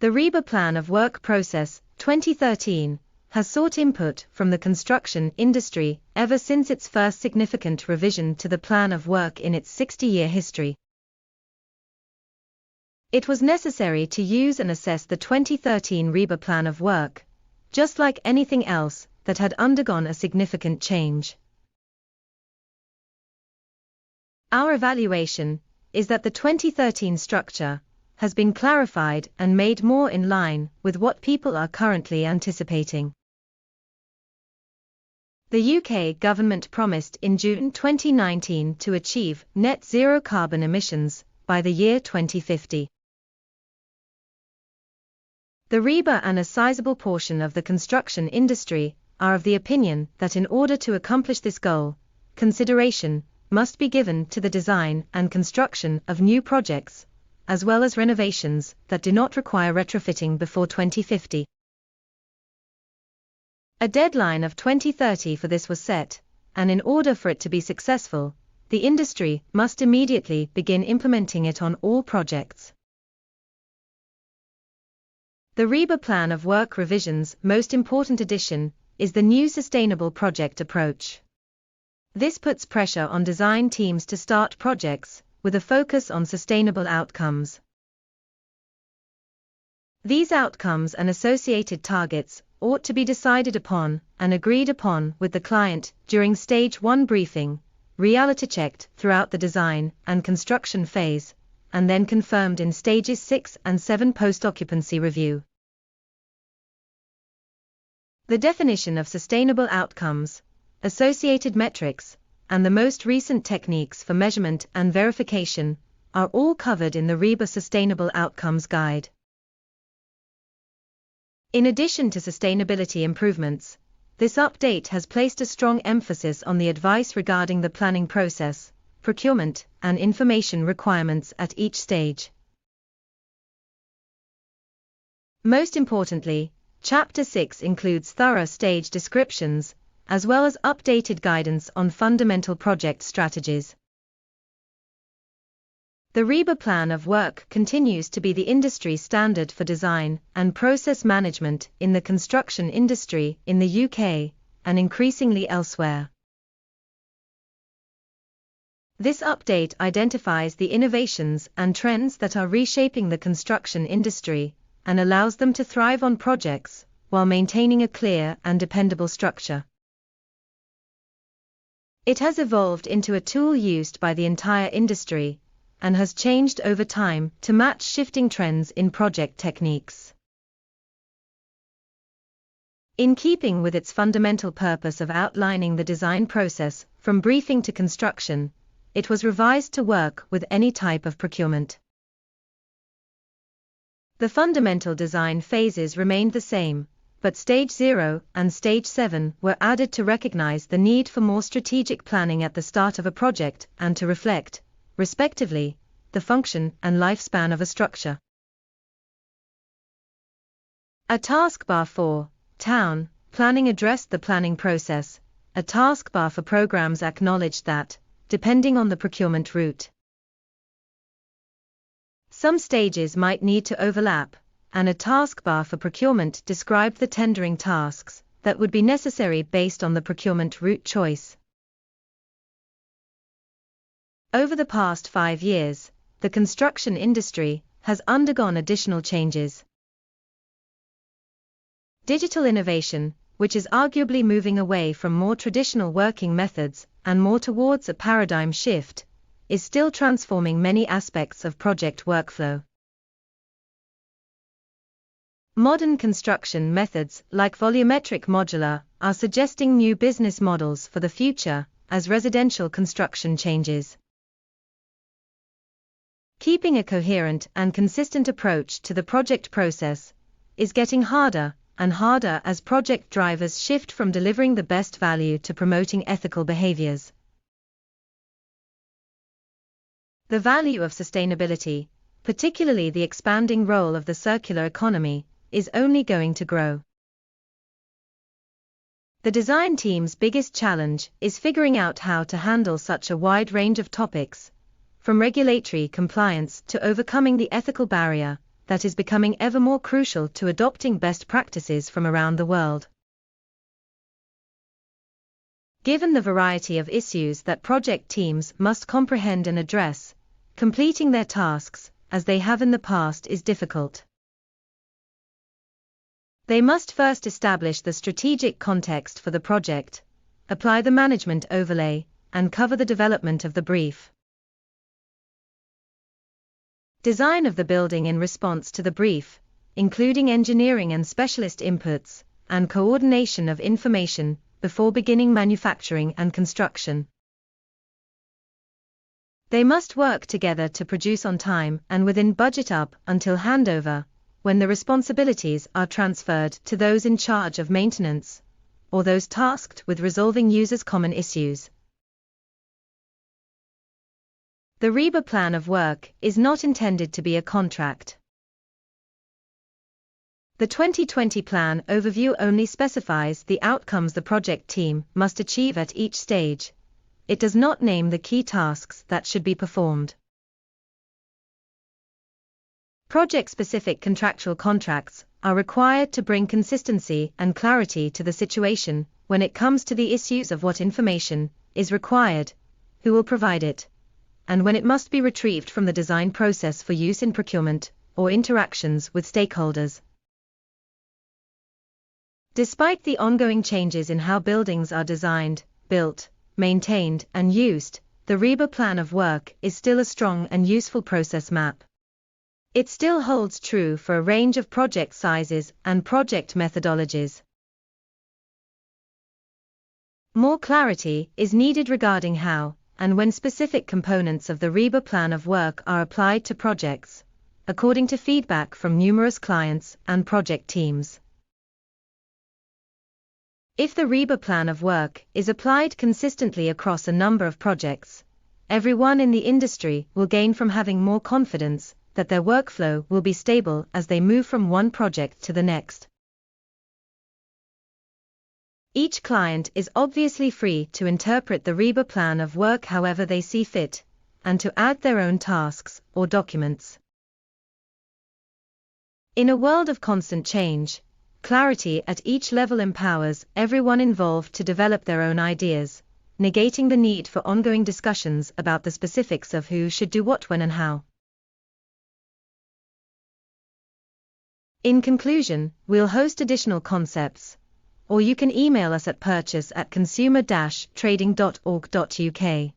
The RIBA Plan of Work Process, 2013, has sought input from the construction industry ever since its first significant revision to the plan of work in its 60-year history. It was necessary to use and assess the 2013 RIBA Plan of Work, just like anything else that had undergone a significant change. Our evaluation is that the 2013 structure has been clarified and made more in line with what people are currently anticipating. The UK government promised in June 2019 to achieve net zero carbon emissions by the year 2050. The RIBA and a sizable portion of the construction industry are of the opinion that in order to accomplish this goal, consideration must be given to the design and construction of new projects, as well as renovations that do not require retrofitting before 2050. A deadline of 2030 for this was set, and in order for it to be successful, the industry must immediately begin implementing it on all projects. The RIBA Plan of Work revision's most important addition is the new sustainable project approach. This puts pressure on design teams to start projects with a focus on sustainable outcomes. These outcomes and associated targets ought to be decided upon and agreed upon with the client during Stage 1 briefing, reality-checked throughout the design and construction phase, and then confirmed in Stages 6 and 7 post-occupancy review. The definition of sustainable outcomes, associated metrics, and the most recent techniques for measurement and verification are all covered in the RIBA Sustainable Outcomes Guide. In addition to sustainability improvements, this update has placed a strong emphasis on the advice regarding the planning process, procurement, and information requirements at each stage. Most importantly, Chapter 6 includes thorough stage descriptions, as well as updated guidance on fundamental project strategies. The RIBA Plan of Work continues to be the industry standard for design and process management in the construction industry in the UK, and increasingly elsewhere. This update identifies the innovations and trends that are reshaping the construction industry, and allows them to thrive on projects, while maintaining a clear and dependable structure. It has evolved into a tool used by the entire industry, and has changed over time to match shifting trends in project techniques. In keeping with its fundamental purpose of outlining the design process from briefing to construction, it was revised to work with any type of procurement. The fundamental design phases remained the same, but Stage 0 and Stage 7 were added to recognize the need for more strategic planning at the start of a project and to reflect, respectively, the function and lifespan of a structure. A taskbar for town planning addressed the planning process. A taskbar for programs acknowledged that, depending on the procurement route, some stages might need to overlap, and a taskbar for procurement described the tendering tasks that would be necessary based on the procurement route choice. Over the past 5 years, the construction industry has undergone additional changes. Digital innovation, which is arguably moving away from more traditional working methods and more towards a paradigm shift, is still transforming many aspects of project workflow. Modern construction methods like volumetric modular are suggesting new business models for the future as residential construction changes. Keeping a coherent and consistent approach to the project process is getting harder and harder as project drivers shift from delivering the best value to promoting ethical behaviors. The value of sustainability, particularly the expanding role of the circular economy, is only going to grow. The design team's biggest challenge is figuring out how to handle such a wide range of topics, from regulatory compliance to overcoming the ethical barrier that is becoming ever more crucial to adopting best practices from around the world. Given the variety of issues that project teams must comprehend and address, completing their tasks, as they have in the past, is difficult. They must first establish the strategic context for the project, apply the management overlay, and cover the development of the brief. Design of the building in response to the brief, including engineering and specialist inputs, and coordination of information before beginning manufacturing and construction. They must work together to produce on time and within budget up until handover, when the responsibilities are transferred to those in charge of maintenance, or those tasked with resolving users' common issues. The RIBA plan of work is not intended to be a contract. The 2020 plan overview only specifies the outcomes the project team must achieve at each stage. It does not name the key tasks that should be performed. Project-specific contractual contracts are required to bring consistency and clarity to the situation when it comes to the issues of what information is required, who will provide it, and when it must be retrieved from the design process for use in procurement or interactions with stakeholders. Despite the ongoing changes in how buildings are designed, built, maintained, and used, the RIBA plan of work is still a strong and useful process map. It still holds true for a range of project sizes and project methodologies. More clarity is needed regarding how and when specific components of the RIBA plan of work are applied to projects, according to feedback from numerous clients and project teams. If the RIBA plan of work is applied consistently across a number of projects, everyone in the industry will gain from having more confidence that their workflow will be stable as they move from one project to the next. Each client is obviously free to interpret the RIBA plan of work however they see fit, and to add their own tasks or documents. In a world of constant change, clarity at each level empowers everyone involved to develop their own ideas, negating the need for ongoing discussions about the specifics of who should do what when and how. In conclusion, we'll host additional concepts, or you can email us at purchase@consumer-trading.org.uk.